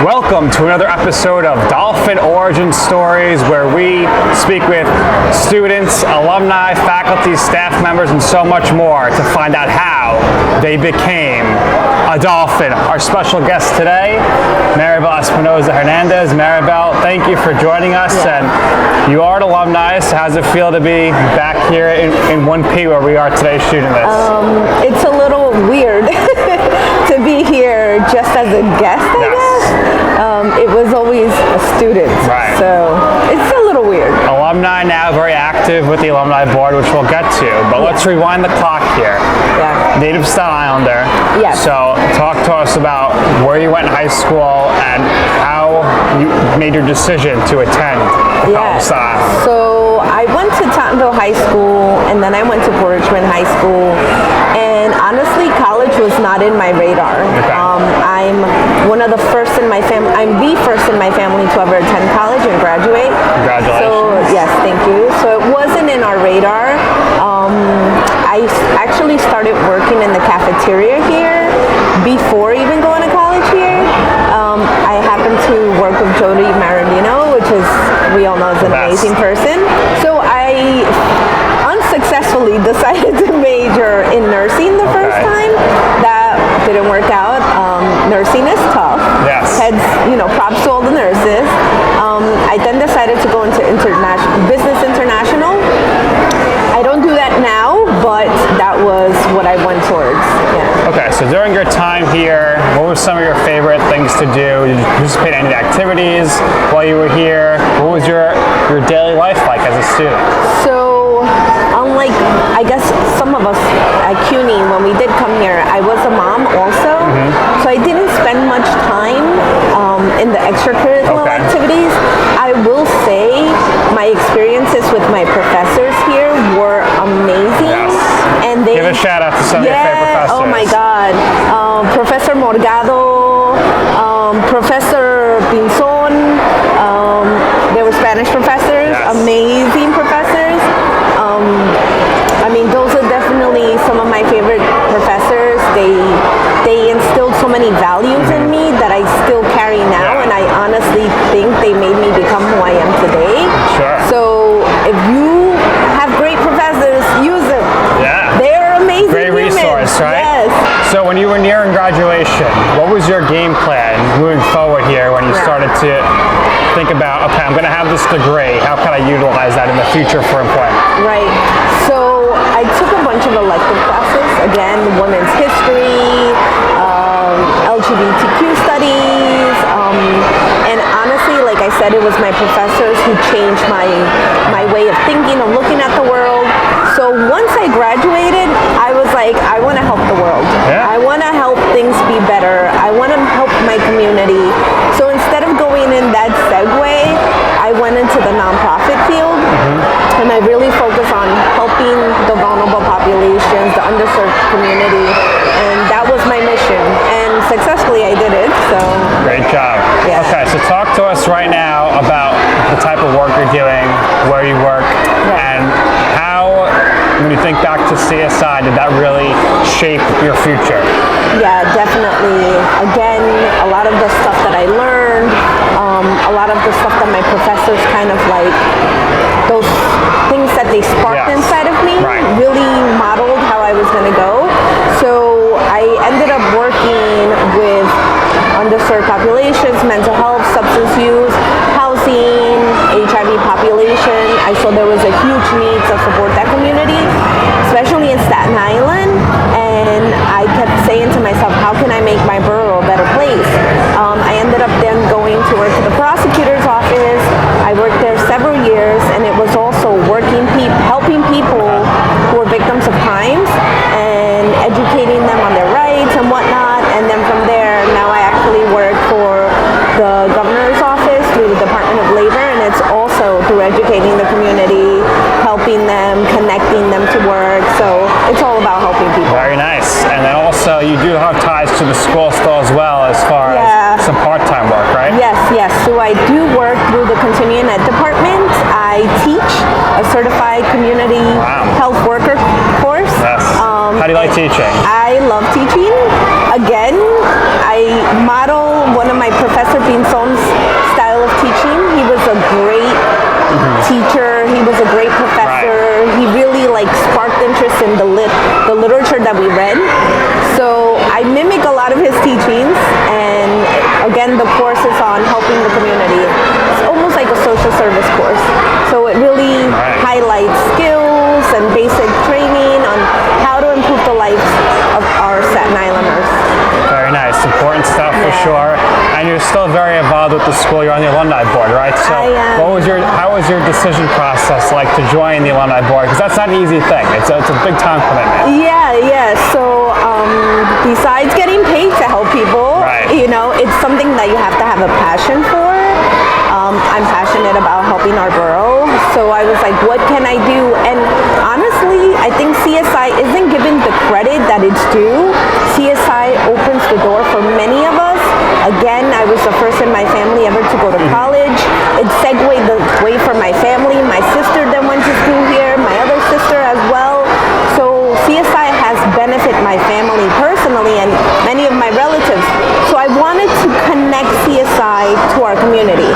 Welcome to another episode of Dolphin Origin Stories, where we speak with students, alumni, faculty, staff members, and so much more to find out how they became a Dolphin. Our special guest today, Maribel Espinosa Hernandez. Maribel, thank you for joining us. And you are an alumni, so how does it feel to be back here in 1P where we are today shooting this? It's a little weird to be here just as a guest, I guess. It was always a student, so it's a little weird. Alumni now very active with the Alumni Board, which we'll get to, but let's rewind the clock here. Native Staten Islander. So talk to us about where you went in high school and how you made your decision to attend the College of Staten Island. So I went to Tottenville High School, and then I went to Port Richmond High School, and honestly, college was not in my radar. I'm one of the first in my family. I'm the first in my family to ever attend college and graduate. Congratulations. So yes, thank you. So it wasn't in our radar. I actually started working in the cafeteria here before even going to college here. I happened to work with Jody Maribel, which is, we all know, is an amazing person. So I unsuccessfully decided to major in nursing the first time. That didn't work out. Nursing is tough. Heads, props to all the nurses. I then decided to go into business international. I don't do that now, but that was what I went towards. Okay, so during your time here, what were some of your favorite things to do? Did you participate in any activities while you were here? What was your daily life like as a student? So, unlike, I guess, some of us at CUNY, when we did come here, I was a mom also, so I didn't spend much time in the extracurricular activities. I will say my experiences with my professors here were amazing. And they give a shout out to some of your favorite professors. Oh my God. Professor Morgado, Professor Pinzon, they were Spanish professors, amazing professors. I mean, those are definitely some of my favorite professors. They instilled so many values in me that I still carry now, and I honestly think they made me become who I am today. So if you have great professors, use them. They're amazing. Great resource, right? So when you were nearing graduation, what was your game plan moving forward here when you started to think about, okay, I'm going to have this degree, how can I utilize that in the future for employment? So I took a bunch of elective classes, again, women's history, LGBTQ studies, and honestly, like I said, it was my professors who changed my way of thinking, of looking at the world. So once I graduated, I was like, I want to help the world. I want to help things be better. I want to help my community. So instead of going in that segue, I went into the nonprofit field, and I really focused on helping the vulnerable populations, the underserved community, and that was my mission. And successfully, I did it. So great job. Okay, so talk to us right now about the type of work you're doing, where you work, and how, when you think back to CSI, did that really shape your future? Yeah, definitely. Again, a lot of the stuff that I learned, a lot of the stuff that my professors kind of like, those things that they sparked inside of me really modeled how I was going to go. So I ended up working with underserved populations, mental health, substance use, housing, HIV population. I saw there was a huge need to support that community, especially in Staten Island, and I kept saying to myself, how can I make my borough a better place? I ended up then going to work at the prosecutor's office. I worked there several years, and it was also helping people who were victims of crimes and educating them on their rights and whatnot. And then from there, now I actually work for the governor's office through the Department of Labor, and it's also through educating the community, helping them, connecting them to work. So it's all about helping people. Very nice. And then also you do have ties to the school still as well, as far as some part-time work, right? Yes. So I do work through the continuing ed department. I teach a certified community health worker course. How do you like teaching? I love teaching. Again, I model one of my professor being teacher. He was a great professor. He really like sparked interest in the literature that we read. So I mimic a lot of his teachings, and again, the course is on helping the community. It's almost like a social service course. So it really highlights skills and basic training on how to improve the lives of our Staten Islanders. Very nice. Important stuff for sure. And you're still very involved with the school. You're on the alumni board, right? So I am. how was your decision process like to join the alumni board? Because that's not an easy thing. It's a big time commitment. Yeah. So besides getting paid to help people, you know, it's something that you have to have a passion for. I'm passionate about helping our borough. So I was like, what can I do? And honestly, I think CSI isn't given the credit that it's due. CSI opens the door for many of us. Again, I was the first in my family ever to go to college. It segued the way for my family. My sister then went to school here, my other sister as well. So CSI has benefited my family personally and many of my relatives. So I wanted to connect CSI to our community.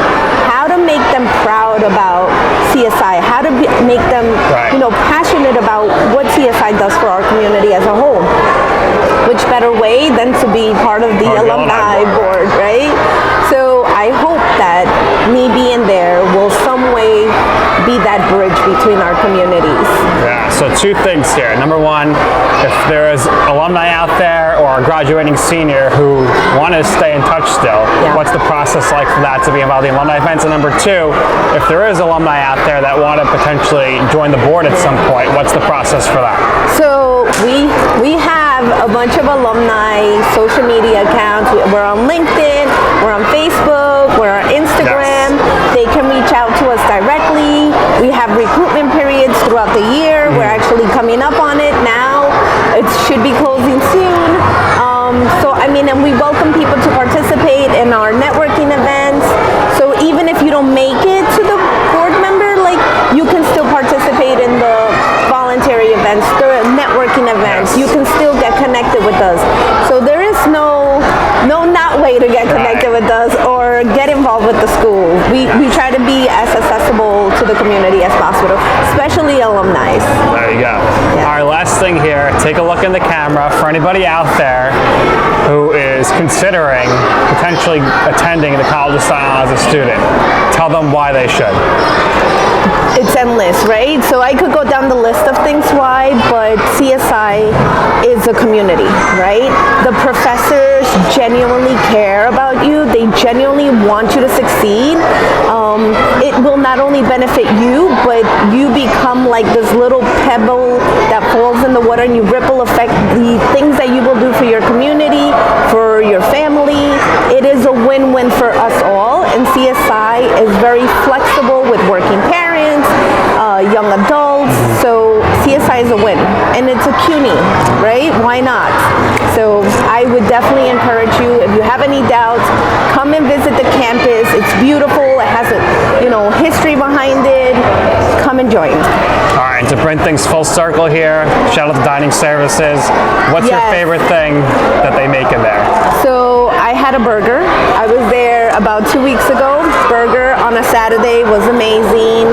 How to make them proud about CSI, how to make them, you know, passionate about what CSI does for our community as a whole. Which better way than to be part of the alumni board, right? So I hope that me being there will some way be that bridge between our communities. Yeah, so two things here. Number one, if there is alumni out there or a graduating senior who want to stay in touch still, what's the process like for that to be involved in alumni events? And number two, if there is alumni out there that want to potentially join the board at some point, what's the process for that? So we have a bunch of alumni social media accounts. We're on LinkedIn, we're on Facebook, we're on Instagram. They can reach out to us directly. We have recruitment periods throughout the year. We're actually coming up on it now. It should be closing soon. So I mean, and we welcome people to participate in our networking events. So even if you don't make it to the board member, like you can still participate in the voluntary events, the networking events. You can still get connected with us. So there is no not way to get connected with us or get involved with the school. We try to be as accessible to the community as possible, especially alumni. There you go. All right, last thing here. Take a look in the camera for anybody out there who is considering potentially attending the College of Staten Island as a student. Tell them why they should. It's endless, right? So I could go down the list of things why, but CSI is a community, right? The professors genuinely care about you. They genuinely want you to succeed. It will not only benefit you, but you become like this little pebble that falls in the water and you ripple effect the things that you will do for your community, for your family. It is a win-win for us all, and CSI is very flexible with working parents, young adults, so CSI is a win, and it's a CUNY, right? Why not? So I would definitely encourage you, if you have any doubts, come and visit the campus. It's beautiful. It has a, history behind it. Come and join. All right, to bring things full circle here, shout out to dining services. What's your favorite thing that they make in there? So I had a burger. I was there about 2 weeks ago. Burger on a Saturday was amazing.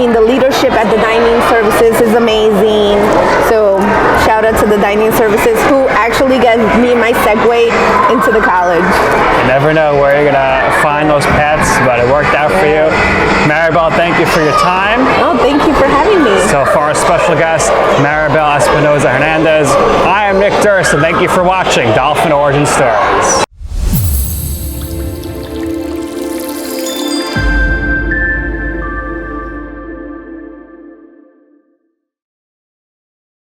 The leadership at the dining services is amazing. So shout out to the dining services who actually got me my segue into the college. You never know where you're gonna find those paths, but it worked out for you. Maribel, thank you for your time. Oh, thank you for having me. So for our special guest, Maribel Espinosa Hernandez, I am Nick Durst, and thank you for watching Dolphin Origin Stories.